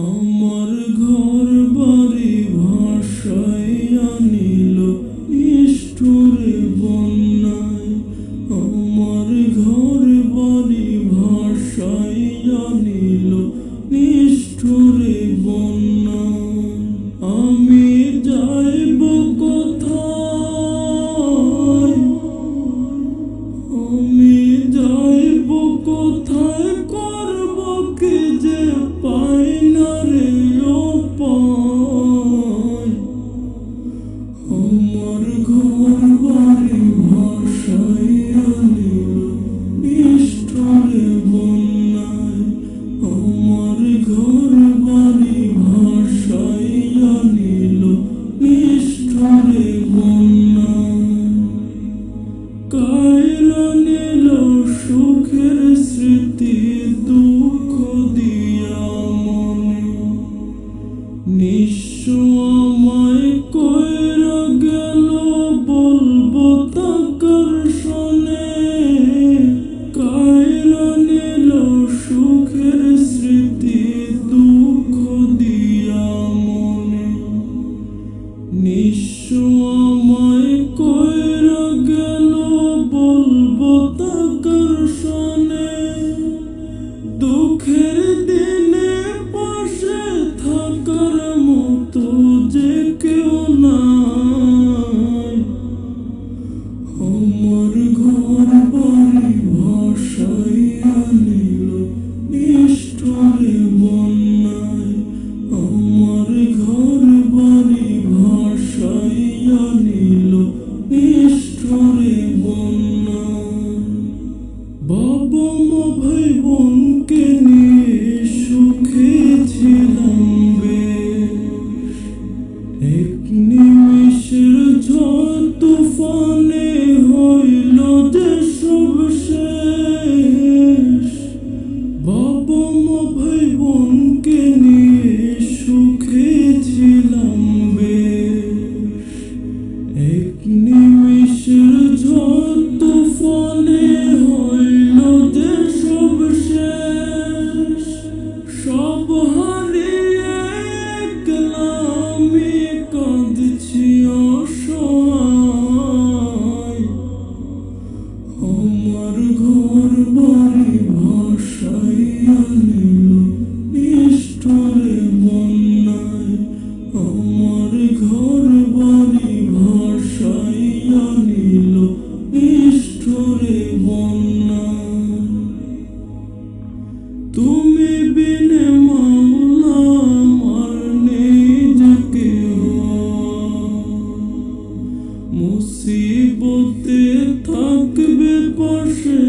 আমার ঘর বাড়ি ভাসাইয়া নিল নিষ্ঠুরে বন্যায়। আমার ঘর বাড়ি ভাসাইয়া নিল নিষ্ঠুরে বন্যায়। আমি যাইব কোথায়, আমি যাইব কোথায়, করব কি যে পাই না রে উপায়। আমার ঘর বাড়ি ভাসাইয়া নিল নিষ্ঠুরে বন্যায়। আমার ঘর বাড়ি ভাসাইয়া নিল নিষ্ঠুরে বন্যায়। কাইরা নিল সুখের স্মৃতি দুঃখ দিয়া মনে। নিঃস্ব আমায় কইরা গেল বলবো তাকার শোনে। কাইরা নিল সুখের স্মৃতি দুঃখ দিয়া মনে। নিঃস্ব আমায় কইরা গেল বলবো তাকার শোনে। দুঃখের দিনে পাশে থাকার মতো যে কেউ নাই। আমার ঘর বাড়ি ভাসাইয়া নিল নিষ্ঠুরে বন্যায়। আমার ঘর বাড়ি ভাসাইয়া নিল নিষ্ঠুরে বন্যায়। বাবা মা ভাই বোনকে নিয়ে সুখে ছিলাম বেশ। এক নিমিষের ঝড় তুফানে হইল যে সব শেষ। বাবা মা ভাই বোনকে নিয়ে সুখে ছিলাম বেশ। এক নিমিষের ঝড় তুফানে হইল যে সব শেষ। সব হারিয়ে একলা আমি কাঁদছি অসহায়। আমার ঘর বাড়ি ভাসাইয়া নিল নিষ্ঠুরে বন্যায়। আমার ঘর বাড়ি ভাসাইয়া নিল নিষ্ঠুরে বন্যায়। তুমি বিনে মাওলা আমার নেই যে কেউ। মুসিবতে থাকবে পাশে